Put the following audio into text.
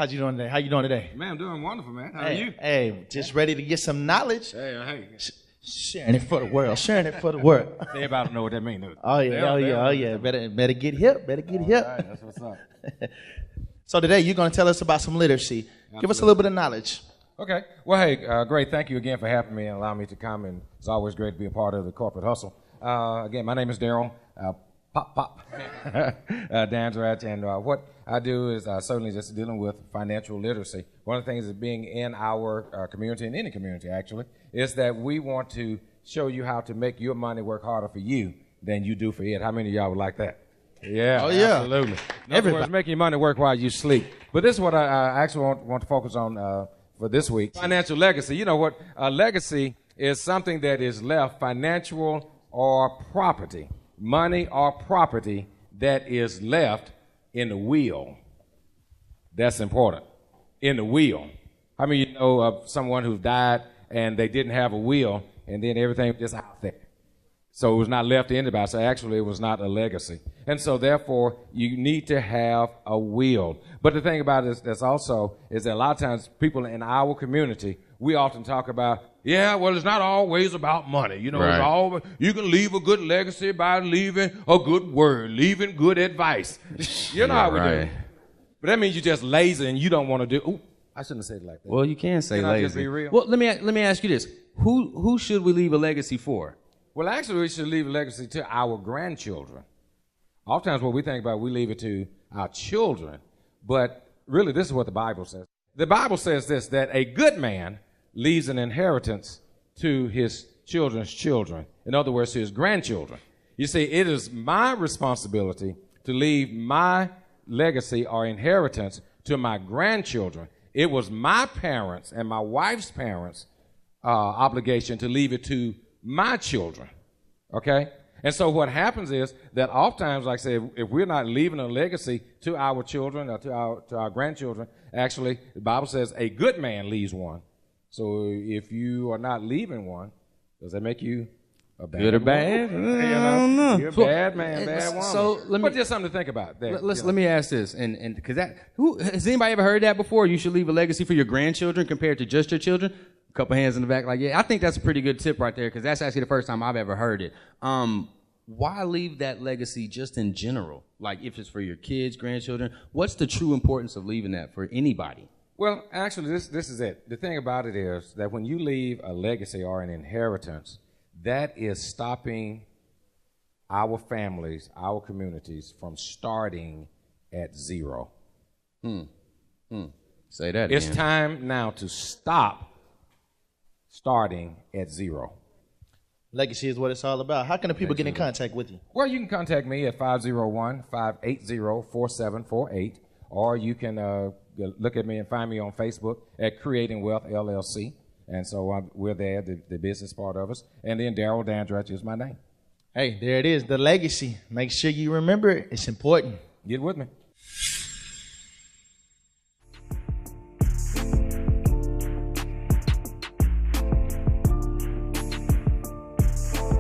How's you doing today? How you doing today? Man, I'm doing wonderful, man. How are you? Hey, just ready to get some knowledge. Hey. Sharing it for the world. Sharing it for the world. Everybody don't know what that means. Oh yeah. Better get hip. Better get hip. All right, that's what's up. So today you're going to tell us about some literacy. Absolutely. Give us a little bit of knowledge. Okay. Well, hey, great. Thank you again for having me and allowing me to come. And it's always great to be a part of the corporate hustle. Again, my name is Daryl. Pop. Dandredge. And what I do is certainly just dealing with financial literacy. One of the things that being in our community, in any community actually, is that we want to show you how to make your money work harder for you than you do for it. How many of y'all would like that? Yeah, absolutely. In other words, making your money work while you sleep. But this is what I actually want to focus on for this week. Financial legacy. You know what? Legacy is something that is left, financial or property, money or property that is left in the will. That's important. In the will. How many of you know of someone who died and they didn't have a will and then everything was just out there? So it was not left to anybody. So actually it was not a legacy. And so therefore you need to have a will. But the thing about it is also is that a lot of times people in our community, we often talk about, yeah, well, it's not always about money. You know, It's all, you can leave a good legacy by leaving a good word, leaving good advice. You know how we do. But that means you're just lazy and you don't want to do. Ooh, I shouldn't have said it like that. Well, you can say lazy. Just be real? Well, let me ask you this: Who should we leave a legacy for? Well, actually, we should leave a legacy to our grandchildren. Oftentimes, what we think about, we leave it to our children. But really, this is what the Bible says. The Bible says this: that a good man leaves an inheritance to his children's children. In other words, to his grandchildren. You see, it is my responsibility to leave my legacy or inheritance to my grandchildren. It was my parents and my wife's parents' obligation to leave it to my children. Okay? And so what happens is that oftentimes, like I say, if we're not leaving a legacy to our children or to our grandchildren, actually, the Bible says a good man leaves one. So if you are not leaving one, does that make you a bad good or bad? I don't know. You're a bad man, bad woman. So but just something to think about. There, let me ask this, and because has anybody ever heard that before? You should leave a legacy for your grandchildren compared to just your children. A couple hands in the back, like, yeah. I think that's a pretty good tip right there, because that's actually the first time I've ever heard it. Why leave that legacy just in general? Like, if it's for your kids, grandchildren, what's the true importance of leaving that for anybody? Well, actually, this is it. The thing about it is that when you leave a legacy or an inheritance, that is stopping our families, our communities from starting at zero. Say that It's again. time now to stop starting at zero. Legacy is what it's all about. How can the people get in contact with you? Well, you can contact me at 501-580-4748, or you can look at me and find me on Facebook at Creating Wealth LLC. And so we're there, the business part of us. And then Daryl Dandredge is my name. Hey, there it is, the legacy. Make sure you remember it. It's important. Get with me.